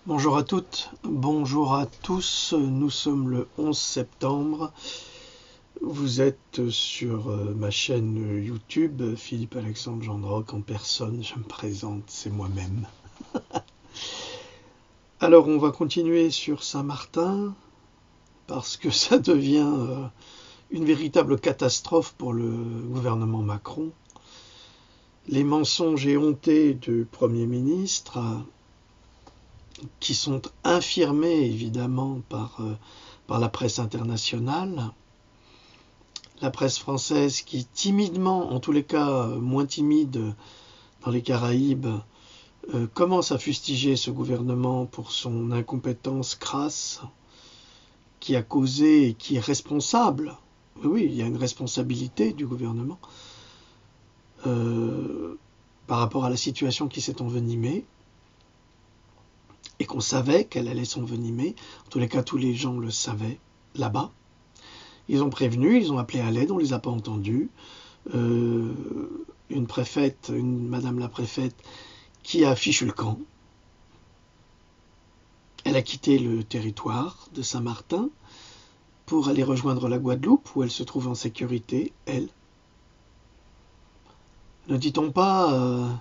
Bonjour à toutes, bonjour à tous, nous sommes le 11 septembre, vous êtes sur ma chaîne YouTube, Philippe-Alexandre Gendroc en personne, je me présente, c'est moi-même. Alors on va continuer sur Saint-Martin, parce que ça devient une véritable catastrophe pour le gouvernement Macron. Les mensonges éhontés du Premier ministre, qui sont infirmés évidemment par la presse internationale, la presse française qui timidement, en tous les cas moins timide dans les Caraïbes, commence à fustiger ce gouvernement pour son incompétence crasse, qui a causé et qui est responsable. Oui, il y a une responsabilité du gouvernement par rapport à la situation qui s'est envenimée, et qu'on savait qu'elle allait s'envenimer. En tous les cas, tous les gens le savaient là-bas. Ils ont prévenu, ils ont appelé à l'aide, on ne les a pas entendus. Une préfète, madame la préfète, qui a fichu le camp. Elle a quitté le territoire de Saint-Martin pour aller rejoindre la Guadeloupe, où elle se trouve en sécurité, elle. Ne dit-on pas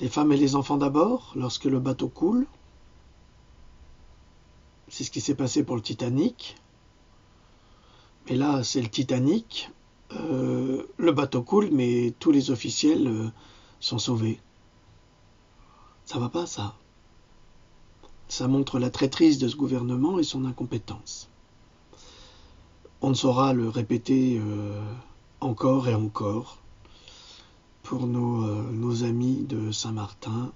les femmes et les enfants d'abord, lorsque le bateau coule? C'est ce qui s'est passé pour le Titanic. Mais là, c'est le Titanic. Le bateau coule, mais tous les officiels sont sauvés. Ça va pas, ça. Ça montre la traîtrise de ce gouvernement et son incompétence. On ne saura le répéter encore et encore pour nos amis de Saint-Martin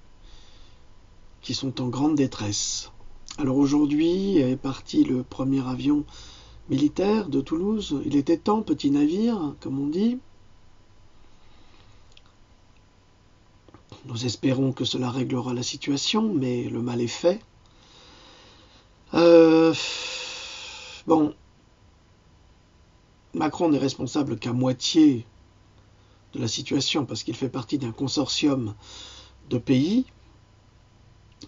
qui sont en grande détresse. Alors aujourd'hui est parti le premier avion militaire de Toulouse. Il était temps, petit navire, comme on dit. Nous espérons que cela réglera la situation, mais le mal est fait. Bon, Macron n'est responsable qu'à moitié de la situation, parce qu'il fait partie d'un consortium de pays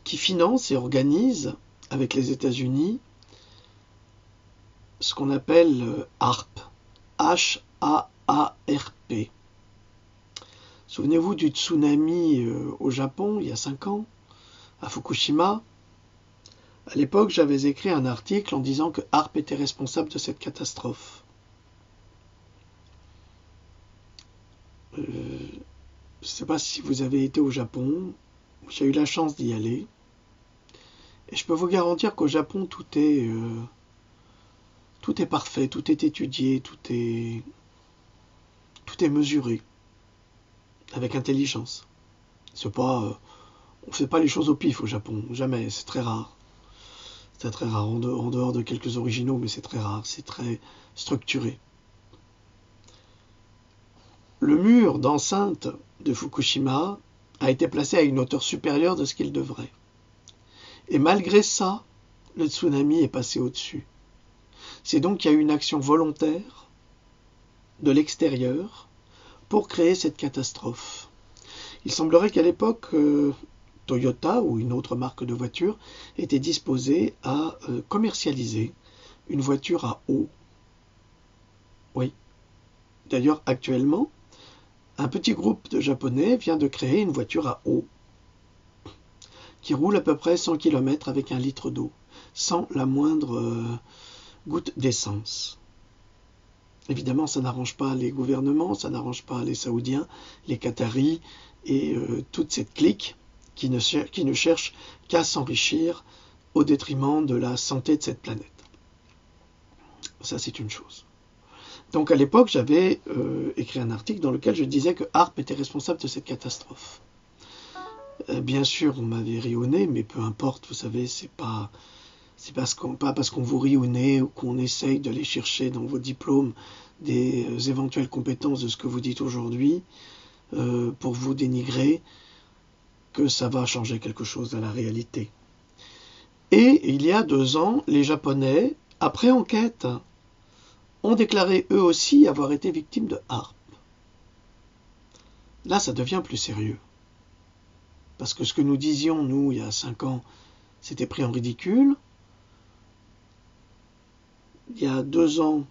qui finance et organise, avec les États-Unis, ce qu'on appelle HAARP. H-A-A-R-P. Souvenez-vous du tsunami au Japon, il y a 5 ans, à Fukushima. À l'époque, j'avais écrit un article en disant que HAARP était responsable de cette catastrophe. Je ne sais pas si vous avez été au Japon. J'ai eu la chance d'y aller. Et je peux vous garantir qu'au Japon, tout est parfait, tout est étudié, tout est mesuré, avec intelligence. C'est pas, on ne fait pas les choses au pif au Japon, jamais, c'est très rare. C'est très rare, en dehors de quelques originaux, mais c'est très rare, c'est très structuré. Le mur d'enceinte de Fukushima a été placé à une hauteur supérieure de ce qu'il devrait. Et malgré ça, le tsunami est passé au-dessus. C'est donc qu'il y a eu une action volontaire de l'extérieur pour créer cette catastrophe. Il semblerait qu'à l'époque, Toyota ou une autre marque de voiture était disposée à commercialiser une voiture à eau. Oui. D'ailleurs, actuellement, un petit groupe de Japonais vient de créer une voiture à eau qui roule à peu près 100 km avec 1 litre d'eau, sans la moindre goutte d'essence. Évidemment, ça n'arrange pas les gouvernements, ça n'arrange pas les Saoudiens, les Qataris et toute cette clique qui ne cherche qu'à s'enrichir au détriment de la santé de cette planète. Ça, c'est une chose. Donc à l'époque, j'avais écrit un article dans lequel je disais que HAARP était responsable de cette catastrophe. Bien sûr, on m'avait ri au nez, mais peu importe, vous savez, c'est pas parce qu'on vous rit au nez ou qu'on essaye d'aller chercher dans vos diplômes des éventuelles compétences de ce que vous dites aujourd'hui pour vous dénigrer que ça va changer quelque chose à la réalité. Et il y a 2 ans, les Japonais, après enquête, ont déclaré eux aussi avoir été victimes de HAARP. Là, ça devient plus sérieux. parce que ce que nous disions, nous, il y a 5 ans, c'était pris en ridicule. Il y a 2 ans,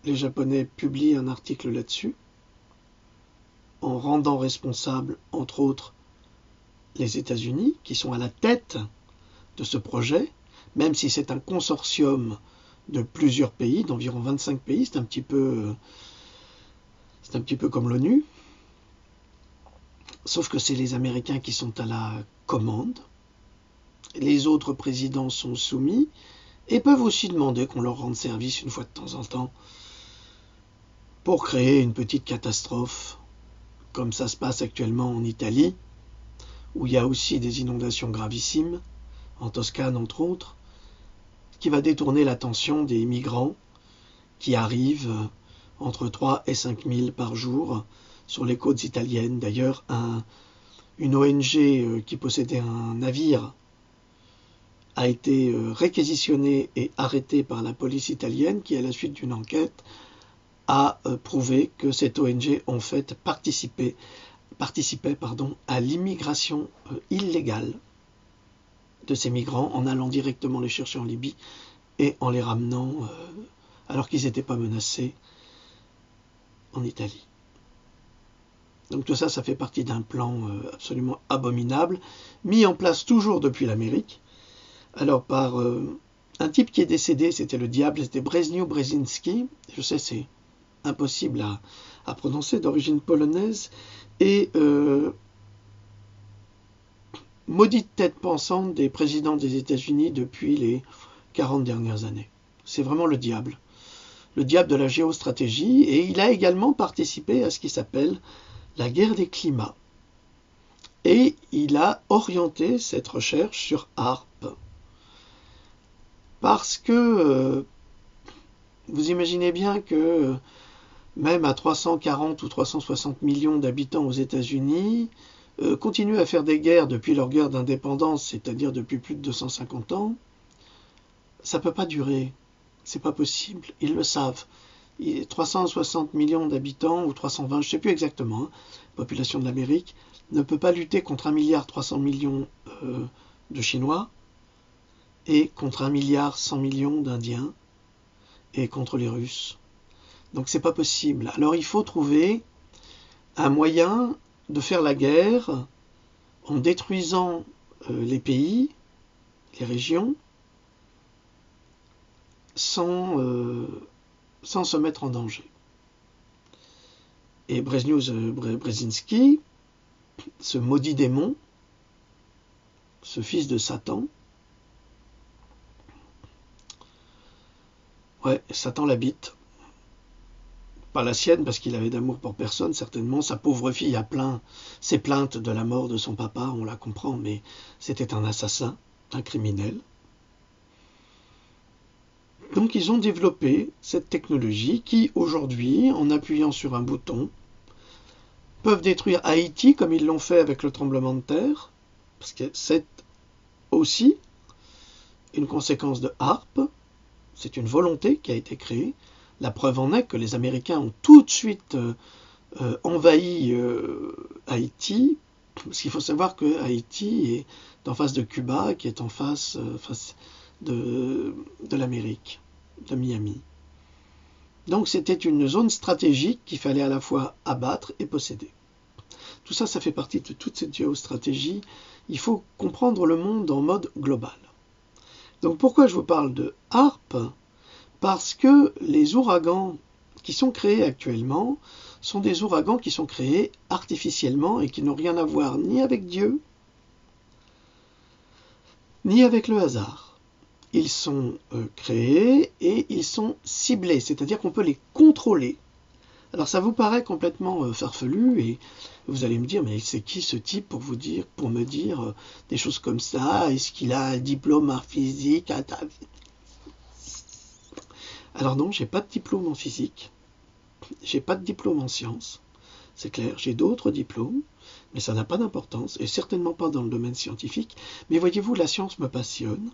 les Japonais publient un article là-dessus, en rendant responsables, entre autres, les États-Unis, qui sont à la tête de ce projet, même si c'est un consortium de plusieurs pays, d'environ 25 pays, c'est un petit peu comme l'ONU, sauf que c'est les Américains qui sont à la commande. Les autres présidents sont soumis et peuvent aussi demander qu'on leur rende service une fois de temps en temps pour créer une petite catastrophe, comme ça se passe actuellement en Italie, où il y a aussi des inondations gravissimes, en Toscane entre autres, qui va détourner l'attention des migrants qui arrivent entre 3 et 5 000 par jour sur les côtes italiennes. D'ailleurs, une ONG qui possédait un navire a été réquisitionnée et arrêtée par la police italienne qui, à la suite d'une enquête, a prouvé que cette ONG en fait participait à l'immigration illégale de ces migrants en allant directement les chercher en Libye et en les ramenant alors qu'ils n'étaient pas menacés en Italie. Donc tout ça, ça fait partie d'un plan absolument abominable, mis en place toujours depuis l'Amérique. Alors par un type qui est décédé, c'était le diable, c'était Brezhnev Brzezinski, je sais c'est impossible à prononcer, d'origine polonaise, et maudite tête pensante des présidents des États-Unis depuis les 40 dernières années. C'est vraiment le diable de la géostratégie, et il a également participé à ce qui s'appelle la guerre des climats. Et il a orienté cette recherche sur HAARP. Parce que vous imaginez bien que même à 340 ou 360 millions d'habitants aux États-Unis, continuent à faire des guerres depuis leur guerre d'indépendance, c'est-à-dire depuis plus de 250 ans, ça ne peut pas durer. C'est pas possible. Ils le savent. 360 millions d'habitants, ou 320, je ne sais plus exactement, population de l'Amérique, ne peut pas lutter contre 1,3 milliard de Chinois, et contre 1,1 milliard d'Indiens, et contre les Russes. Donc c'est pas possible. Alors il faut trouver un moyen de faire la guerre en détruisant les pays, les régions, sans se mettre en danger. Et Brezhnev Brzezinski, ce maudit démon, ce fils de Satan, Satan l'habite. Pas la sienne, parce qu'il avait d'amour pour personne, certainement. Sa pauvre fille a plaint ses plaintes de la mort de son papa, on la comprend, mais c'était un assassin, un criminel. Donc ils ont développé cette technologie qui, aujourd'hui, en appuyant sur un bouton, peuvent détruire Haïti comme ils l'ont fait avec le tremblement de terre, parce que c'est aussi une conséquence de HAARP, c'est une volonté qui a été créée. La preuve en est que les Américains ont tout de suite envahi Haïti, parce qu'il faut savoir que Haïti est en face de Cuba, qui est en face de l'Amérique, de Miami. Donc c'était une zone stratégique qu'il fallait à la fois abattre et posséder. Tout ça, ça fait partie de toute cette géostratégie. Il faut comprendre le monde en mode global. Donc pourquoi je vous parle de HAARP ? Parce que les ouragans qui sont créés actuellement sont des ouragans qui sont créés artificiellement et qui n'ont rien à voir ni avec Dieu, ni avec le hasard. Ils sont créés et ils sont ciblés, c'est-à-dire qu'on peut les contrôler. Alors ça vous paraît complètement farfelu et vous allez me dire, mais c'est qui ce type pour me dire des choses comme ça? Est-ce qu'il a un diplôme en physique? Alors non, j'ai pas de diplôme en physique, j'ai pas de diplôme en sciences, c'est clair, j'ai d'autres diplômes, mais ça n'a pas d'importance, et certainement pas dans le domaine scientifique. Mais voyez-vous, la science me passionne,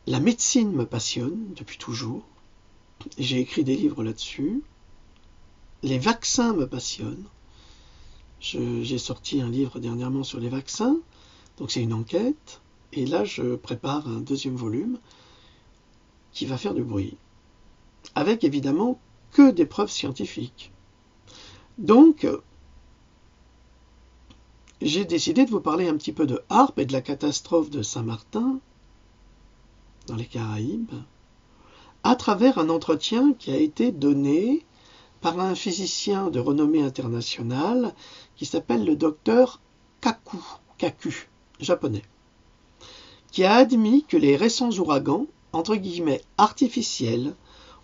la médecine me passionne depuis toujours, j'ai écrit des livres là-dessus, les vaccins me passionnent, J'ai sorti un livre dernièrement sur les vaccins, donc c'est une enquête, et là je prépare un deuxième volume qui va faire du bruit, avec évidemment que des preuves scientifiques. Donc, j'ai décidé de vous parler un petit peu de HAARP et de la catastrophe de Saint-Martin, dans les Caraïbes, à travers un entretien qui a été donné par un physicien de renommée internationale qui s'appelle le docteur Kaku, japonais, qui a admis que les récents ouragans, entre guillemets artificiels,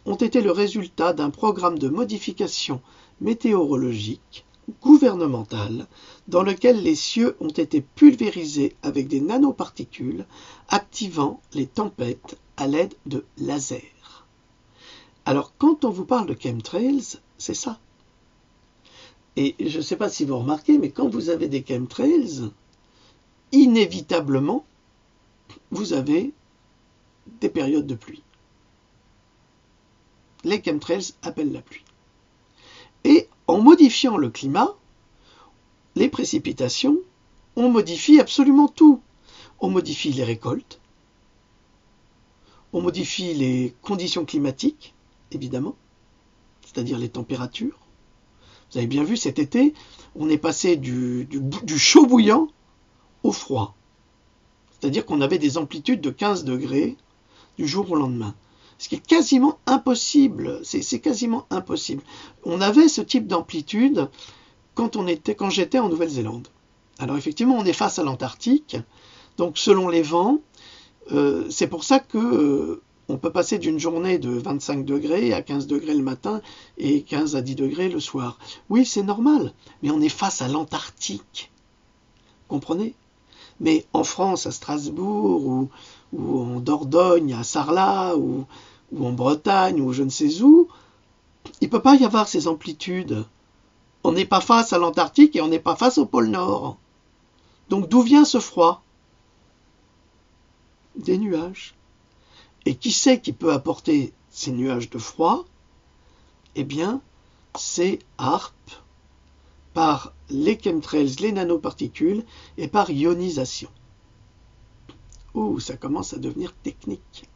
ont été le résultat d'un programme de modification météorologique gouvernementale dans lequel les cieux ont été pulvérisés avec des nanoparticules activant les tempêtes à l'aide de lasers. Alors quand on vous parle de chemtrails, c'est ça. Et je ne sais pas si vous remarquez, mais quand vous avez des chemtrails, inévitablement, vous avez des périodes de pluie. Les chemtrails appellent la pluie. Et en modifiant le climat, les précipitations, on modifie absolument tout. On modifie les récoltes, on modifie les conditions climatiques, évidemment, c'est-à-dire les températures. Vous avez bien vu cet été, on est passé du chaud bouillant au froid. C'est-à-dire qu'on avait des amplitudes de 15 degrés du jour au lendemain. Ce qui est quasiment impossible. C'est quasiment impossible. On avait ce type d'amplitude quand j'étais en Nouvelle-Zélande. Alors effectivement, on est face à l'Antarctique. Donc selon les vents, c'est pour ça que on peut passer d'une journée de 25 degrés à 15 degrés le matin et 15 à 10 degrés le soir. Oui, c'est normal, mais on est face à l'Antarctique. Comprenez ? Mais en France, à Strasbourg, ou en Dordogne, à Sarlat, ou en Bretagne, ou je ne sais où, il ne peut pas y avoir ces amplitudes. On n'est pas face à l'Antarctique et on n'est pas face au pôle Nord. Donc d'où vient ce froid ? Des nuages. Et qui c'est qui peut apporter ces nuages de froid ? Eh bien, c'est HAARP, par les chemtrails, les nanoparticules, et par ionisation. Ouh, ça commence à devenir technique.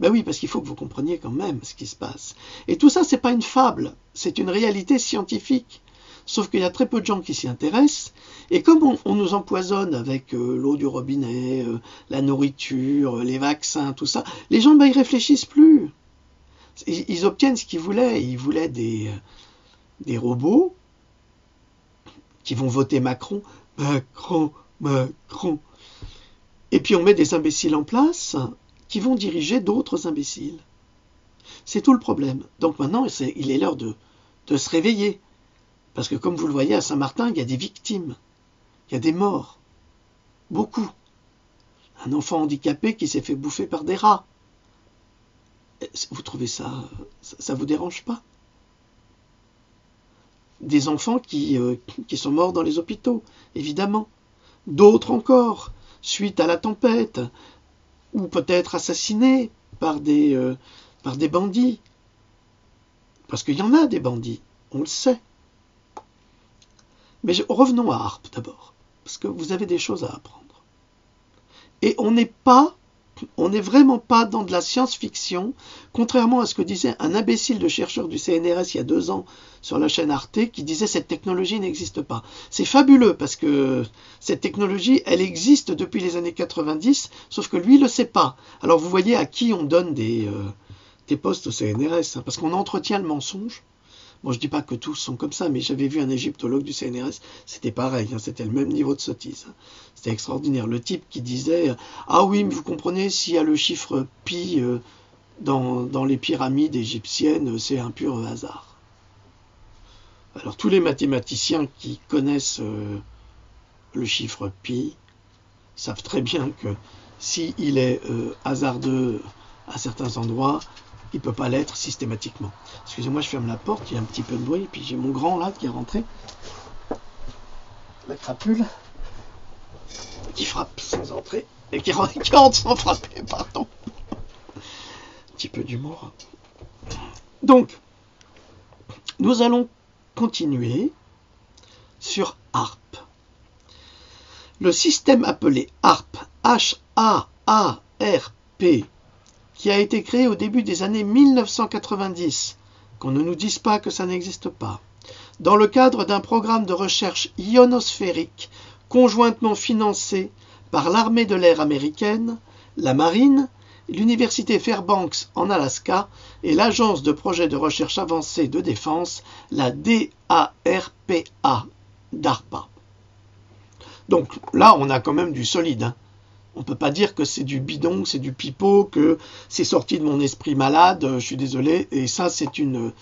Ben oui, parce qu'il faut que vous compreniez quand même ce qui se passe. Et tout ça, c'est pas une fable, c'est une réalité scientifique. Sauf qu'il y a très peu de gens qui s'y intéressent. Et comme on nous empoisonne avec l'eau du robinet, la nourriture, les vaccins, tout ça, les gens, ben, ils réfléchissent plus. Ils obtiennent ce qu'ils voulaient. Ils voulaient des robots qui vont voter Macron. Macron, Macron. Et puis on met des imbéciles en place qui vont diriger d'autres imbéciles. C'est tout le problème. Donc maintenant, il est l'heure de se réveiller. Parce que comme vous le voyez, à Saint-Martin, il y a des victimes. Il y a des morts. Beaucoup. Un enfant handicapé qui s'est fait bouffer par des rats. Vous trouvez ça vous dérange pas ? Des enfants qui sont morts dans les hôpitaux, évidemment. D'autres encore, suite à la tempête, ou peut-être assassinés par des bandits. Parce qu'il y en a des bandits, on le sait. Mais revenons à HAARP d'abord, parce que vous avez des choses à apprendre. Et on n'est vraiment pas dans de la science-fiction, contrairement à ce que disait un imbécile de chercheur du CNRS il y a 2 ans sur la chaîne Arte, qui disait cette technologie n'existe pas. C'est fabuleux, parce que cette technologie, elle existe depuis les années 90, sauf que lui, il ne le sait pas. Alors vous voyez à qui on donne des postes au CNRS, hein, parce qu'on entretient le mensonge. Bon, je ne dis pas que tous sont comme ça, mais j'avais vu un égyptologue du CNRS, c'était pareil, hein, c'était le même niveau de sottise. Hein. C'était extraordinaire. Le type qui disait « Ah oui, mais vous comprenez, s'il y a le chiffre pi dans les pyramides égyptiennes, c'est un pur hasard. » Alors tous les mathématiciens qui connaissent le chiffre pi savent très bien que s'il est hasardeux à certains endroits, il ne peut pas l'être systématiquement. Excusez-moi, je ferme la porte, il y a un petit peu de bruit, et puis j'ai mon grand là qui est rentré. La crapule qui frappe sans entrer, et qui rentre sans frapper, pardon. Un petit peu d'humour. Donc, nous allons continuer sur HAARP. Le système appelé HAARP, H-A-A-R-P, qui a été créé au début des années 1990, qu'on ne nous dise pas que ça n'existe pas, dans le cadre d'un programme de recherche ionosphérique conjointement financé par l'armée de l'air américaine, la marine, l'université Fairbanks en Alaska et l'agence de projets de recherche avancée de défense, la DARPA, DARPA. Donc là, on a quand même du solide, hein. On ne peut pas dire que c'est du bidon, que c'est du pipeau, que c'est sorti de mon esprit malade, je suis désolé. Et ça, c'est une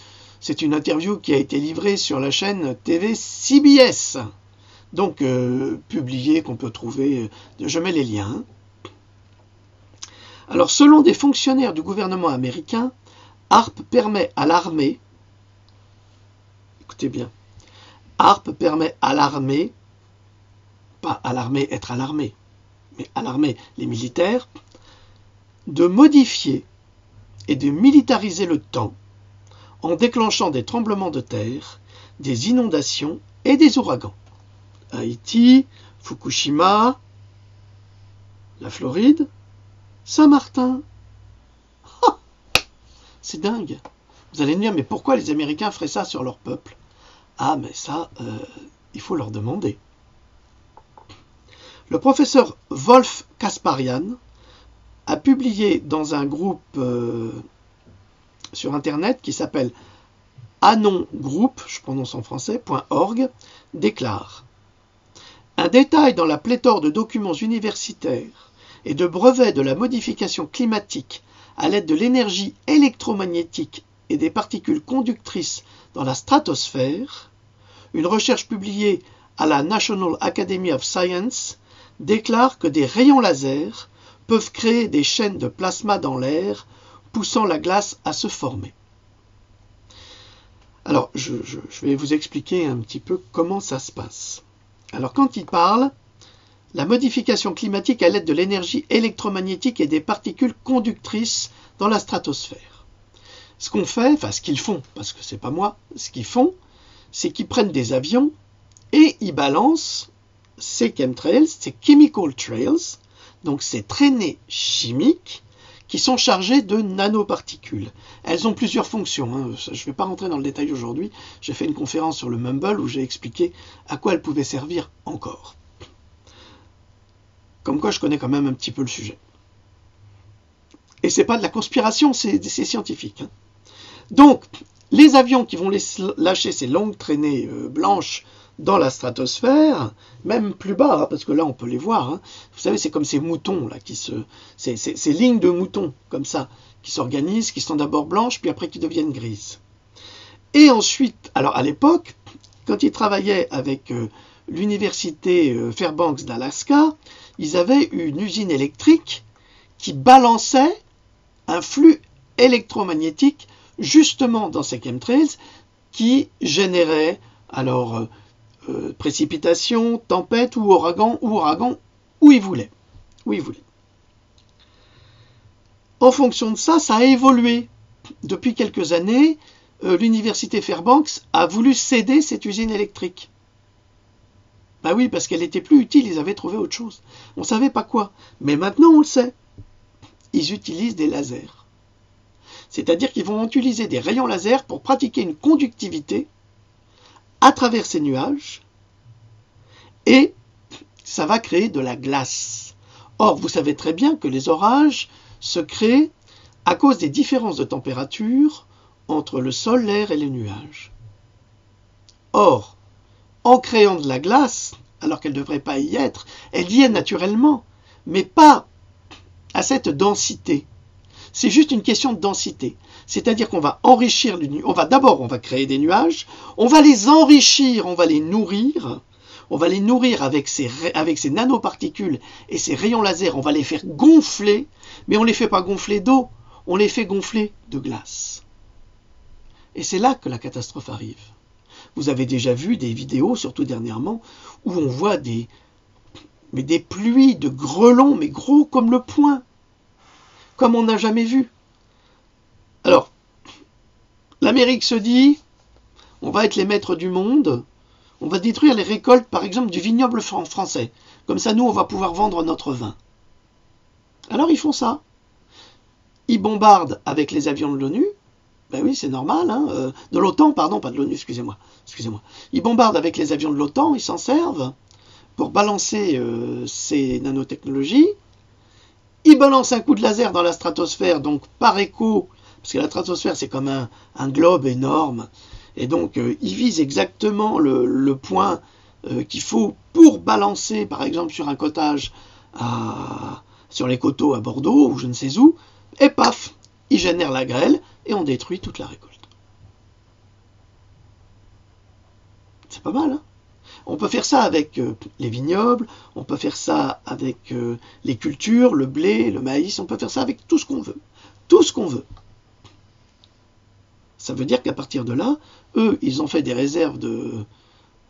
interview qui a été livrée sur la chaîne TV CBS. Donc, publiée, qu'on peut trouver, je mets les liens. Alors, selon des fonctionnaires du gouvernement américain, HAARP permet à l'armée, écoutez bien, HAARP permet à l'armée, pas à l'armée être à l'armée, mais à l'armée, les militaires, de modifier et de militariser le temps en déclenchant des tremblements de terre, des inondations et des ouragans. Haïti, Fukushima, la Floride, Saint-Martin. Ah, c'est dingue. Vous allez me dire, mais pourquoi les Américains feraient ça sur leur peuple? Ah, mais ça, il faut leur demander. Le professeur Wolf Kasparian a publié dans un groupe sur Internet qui s'appelle anongroup, je prononce en français, .org, déclare « Un détail dans la pléthore de documents universitaires et de brevets de la modification climatique à l'aide de l'énergie électromagnétique et des particules conductrices dans la stratosphère, une recherche publiée à la National Academy of Science déclare que des rayons laser peuvent créer des chaînes de plasma dans l'air, poussant la glace à se former. » Alors, je vais vous expliquer un petit peu comment ça se passe. Alors, quand il parle, la modification climatique à l'aide de l'énergie électromagnétique et des particules conductrices dans la stratosphère. Ce qu'on fait, enfin ce qu'ils font, parce que c'est pas moi, ce qu'ils font, c'est qu'ils prennent des avions et ils balancent ces chemtrails, ces chemical trails, donc ces traînées chimiques qui sont chargées de nanoparticules. Elles ont plusieurs fonctions, hein. Je ne vais pas rentrer dans le détail aujourd'hui, j'ai fait une conférence sur le Mumble où j'ai expliqué à quoi elles pouvaient servir encore. Comme quoi je connais quand même un petit peu le sujet. Et c'est pas de la conspiration, c'est scientifique, hein. Donc, les avions qui vont lâcher ces longues traînées blanches dans la stratosphère, même plus bas, hein, parce que là on peut les voir, hein. Vous savez, c'est comme ces moutons, là, ces lignes de moutons, comme ça, qui s'organisent, qui sont d'abord blanches, puis après qui deviennent grises. Et ensuite, alors à l'époque, quand ils travaillaient avec l'université Fairbanks d'Alaska, ils avaient une usine électrique qui balançait un flux électromagnétique justement dans ces chemtrails qui générait alors précipitations, tempêtes ou ouragans où ils voulaient. En fonction de ça, ça a évolué. Depuis quelques années, l'université Fairbanks a voulu céder cette usine électrique. Ben oui, parce qu'elle n'était plus utile, ils avaient trouvé autre chose. On ne savait pas quoi. Mais maintenant, on le sait. Ils utilisent des lasers. C'est-à-dire qu'ils vont utiliser des rayons laser pour pratiquer une conductivité à travers ces nuages et ça va créer de la glace. Or, vous savez très bien que les orages se créent à cause des différences de température entre le sol, l'air et les nuages. Or, en créant de la glace, alors qu'elle ne devrait pas y être, elle y est naturellement, mais pas à cette densité. C'est juste une question de densité. C'est-à-dire qu'on va enrichir, on va créer des nuages, on va les enrichir, on va les nourrir avec ces nanoparticules et ces rayons laser, on va les faire gonfler, mais on ne les fait pas gonfler d'eau, on les fait gonfler de glace. Et c'est là que la catastrophe arrive. Vous avez déjà vu des vidéos, surtout dernièrement, où on voit des pluies de grêlons, mais gros comme le poing, comme on n'a jamais vu. Alors, l'Amérique se dit, on va être les maîtres du monde, On va détruire les récoltes, par exemple, du vignoble français. Comme ça, nous, on va pouvoir vendre notre vin. Alors, ils font ça. Ils bombardent avec les avions de l'ONU. Ben oui, c'est normal, hein, de l'OTAN, pardon, pas de l'ONU, excusez-moi. Ils bombardent avec les avions de l'OTAN, ils s'en servent pour balancer ces nanotechnologies. Ils balancent un coup de laser dans la stratosphère, donc par écho, parce que la stratosphère c'est comme un globe énorme, et donc ils visent exactement le point qu'il faut pour balancer, par exemple sur un cottage, sur les coteaux à Bordeaux, ou je ne sais où, et paf, ils génèrent la grêle, et on détruit toute la récolte. C'est pas mal, hein? On peut faire ça avec les vignobles, on peut faire ça avec les cultures, le blé, le maïs, on peut faire ça avec tout ce qu'on veut. Tout ce qu'on veut. Ça veut dire qu'à partir de là, eux, ils ont fait des réserves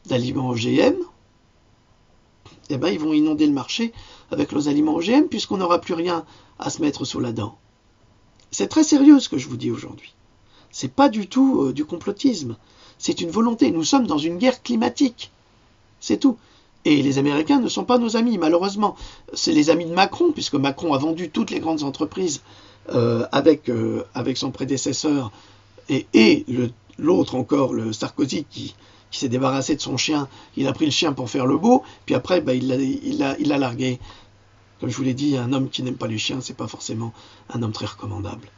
d'aliments OGM, et ben ils vont inonder le marché avec leurs aliments OGM puisqu'on n'aura plus rien à se mettre sous la dent. C'est très sérieux ce que je vous dis aujourd'hui. C'est pas du tout du complotisme. C'est une volonté. Nous sommes dans une guerre climatique. C'est tout. Et les Américains ne sont pas nos amis, malheureusement. C'est les amis de Macron, puisque Macron a vendu toutes les grandes entreprises avec son prédécesseur et l'autre encore, le Sarkozy, qui s'est débarrassé de son chien. Il a pris le chien pour faire le beau, puis après, il l'a largué. Comme je vous l'ai dit, un homme qui n'aime pas les chiens, c'est pas forcément un homme très recommandable.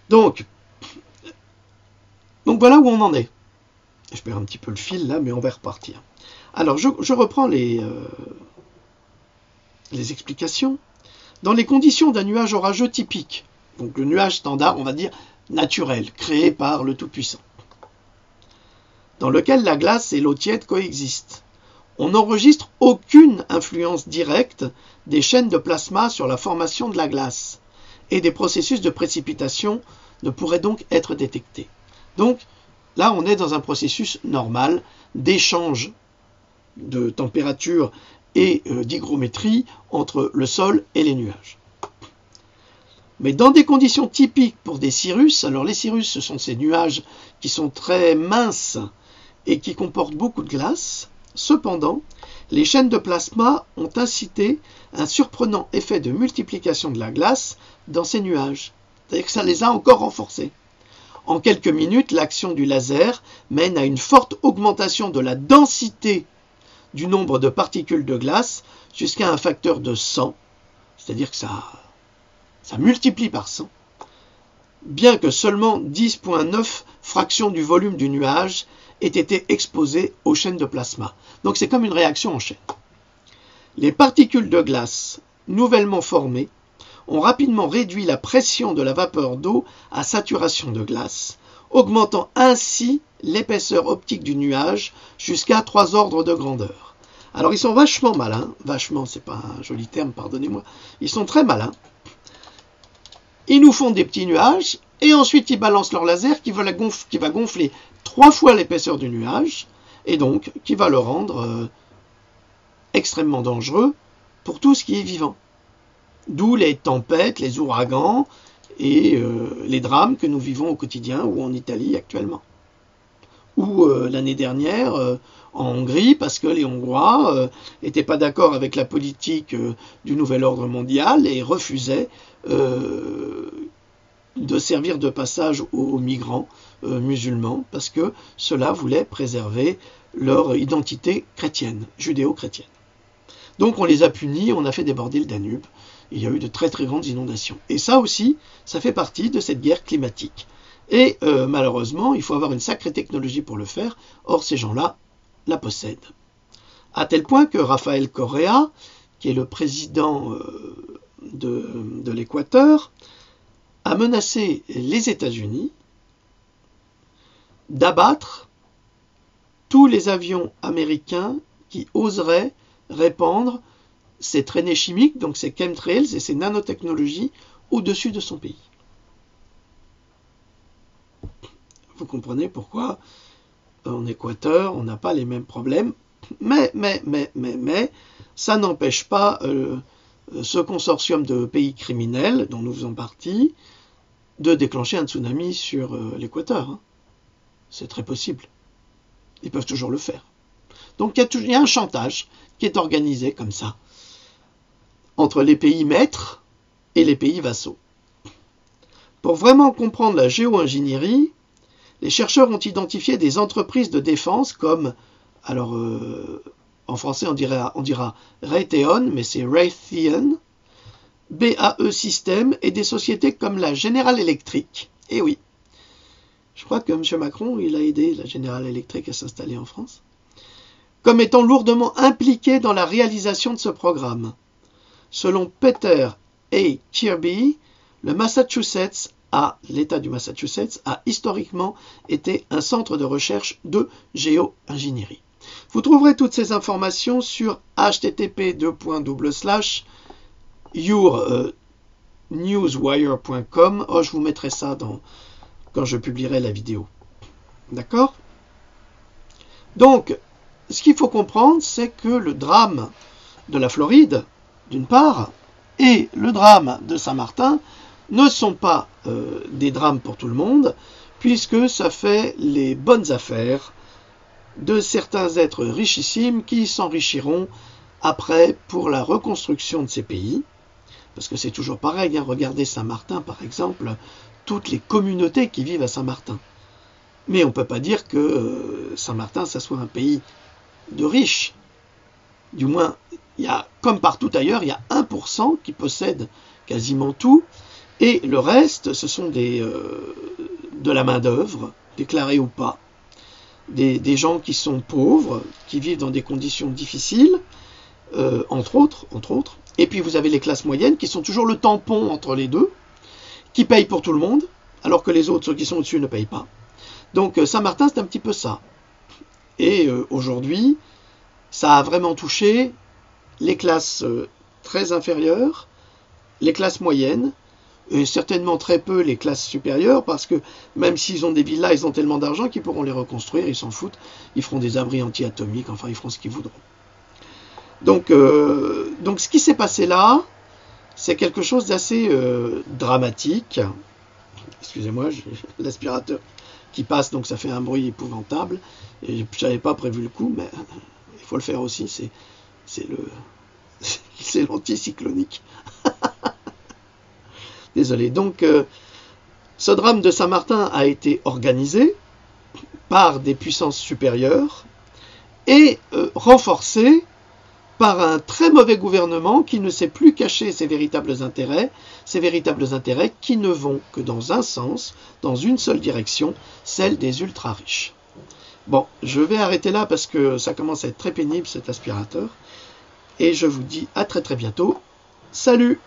Donc voilà où on en est. Je perds un petit peu le fil là, mais on va repartir. Alors, je reprends les explications. Dans les conditions d'un nuage orageux typique, donc le nuage standard, on va dire naturel, créé par le Tout-Puissant, dans lequel la glace et l'eau tiède coexistent, on n'enregistre aucune influence directe des chaînes de plasma sur la formation de la glace, et des processus de précipitation ne pourraient donc être détectés. Donc, là, on est dans un processus normal d'échange de température et d'hygrométrie entre le sol et les nuages. Mais dans des conditions typiques pour des cirrus, alors les cirrus, ce sont ces nuages qui sont très minces et qui comportent beaucoup de glace, cependant, les chaînes de plasma ont incité un surprenant effet de multiplication de la glace dans ces nuages. C'est-à-dire que ça les a encore renforcés. En quelques minutes, l'action du laser mène à une forte augmentation de la densité du nombre de particules de glace jusqu'à un facteur de 100, c'est-à-dire que ça multiplie par 100, bien que seulement 10,9 fractions du volume du nuage aient été exposées aux chaînes de plasma. Donc c'est comme une réaction en chaîne. Les particules de glace nouvellement formées ont rapidement réduit la pression de la vapeur d'eau à saturation de glace, augmentant ainsi l'épaisseur optique du nuage jusqu'à 3 ordres de grandeur. Alors ils sont vachement malins, vachement c'est pas un joli terme, pardonnez-moi, ils sont très malins. Ils nous font des petits nuages et ensuite ils balancent leur laser qui va gonfler 3 fois l'épaisseur du nuage et donc qui va le rendre extrêmement dangereux pour tout ce qui est vivant. D'où les tempêtes, les ouragans et les drames que nous vivons au quotidien ou en Italie actuellement. Ou l'année dernière en Hongrie parce que les Hongrois n'étaient pas d'accord avec la politique du nouvel ordre mondial et refusaient de servir de passage aux migrants musulmans parce que cela voulait préserver leur identité chrétienne, judéo-chrétienne. Donc on les a punis, on a fait déborder le Danube. Il y a eu de très très grandes inondations. Et ça aussi, ça fait partie de cette guerre climatique. Et malheureusement, il faut avoir une sacrée technologie pour le faire. Or, ces gens-là la possèdent. À tel point que Rafael Correa, qui est le président de l'Équateur, a menacé les États-Unis d'abattre tous les avions américains qui oseraient répandre ces traînées chimiques, donc ces chemtrails et ces nanotechnologies au-dessus de son pays. Vous comprenez pourquoi en Équateur, on n'a pas les mêmes problèmes, mais ça n'empêche pas ce consortium de pays criminels, dont nous faisons partie, de déclencher un tsunami sur l'Équateur. Hein. C'est très possible. Ils peuvent toujours le faire. Donc il y a un chantage qui est organisé comme ça, entre les pays maîtres et les pays vassaux. Pour vraiment comprendre la géo-ingénierie, les chercheurs ont identifié des entreprises de défense comme, alors en français on dira Raytheon, mais c'est Raytheon, BAE System et des sociétés comme la General Electric. Et oui, je crois que M. Macron, il a aidé la General Electric à s'installer en France, comme étant lourdement impliqués dans la réalisation de ce programme. Selon Peter A. Kirby, l'État du Massachusetts a historiquement été un centre de recherche de géo-ingénierie. Vous trouverez toutes ces informations sur http://yournewswire.com. Je vous mettrai ça quand je publierai la vidéo. D'accord? Donc, ce qu'il faut comprendre, c'est que le drame de la Floride, d'une part, et le drame de Saint-Martin ne sont pas des drames pour tout le monde, puisque ça fait les bonnes affaires de certains êtres richissimes qui s'enrichiront après pour la reconstruction de ces pays. Parce que c'est toujours pareil, regardez Saint-Martin par exemple, toutes les communautés qui vivent à Saint-Martin. Mais on ne peut pas dire que Saint-Martin, ça soit un pays de riches. Du moins, comme partout ailleurs, il y a 1% qui possède quasiment tout, et le reste, ce sont de la main-d'œuvre, déclarée ou pas, des gens qui sont pauvres, qui vivent dans des conditions difficiles, entre autres. Et puis vous avez les classes moyennes qui sont toujours le tampon entre les deux, qui payent pour tout le monde, alors que les autres, ceux qui sont au-dessus, ne payent pas. Donc Saint-Martin, c'est un petit peu ça. Et aujourd'hui, ça a vraiment touché les classes très inférieures, les classes moyennes, et certainement très peu les classes supérieures, parce que même s'ils ont des villas, ils ont tellement d'argent qu'ils pourront les reconstruire, ils s'en foutent, ils feront des abris anti-atomiques, enfin ils feront ce qu'ils voudront. Donc ce qui s'est passé là, c'est quelque chose d'assez dramatique. Excusez-moi, j'ai l'aspirateur qui passe, donc ça fait un bruit épouvantable, et je n'avais pas prévu le coup, mais il faut le faire aussi, c'est l'anticyclonique. Désolé. Donc, ce drame de Saint-Martin a été organisé par des puissances supérieures et renforcé par un très mauvais gouvernement qui ne sait plus cacher ses véritables intérêts qui ne vont que dans un sens, dans une seule direction, celle des ultra-riches. Bon, je vais arrêter là parce que ça commence à être très pénible cet aspirateur, et je vous dis à très très bientôt. Salut!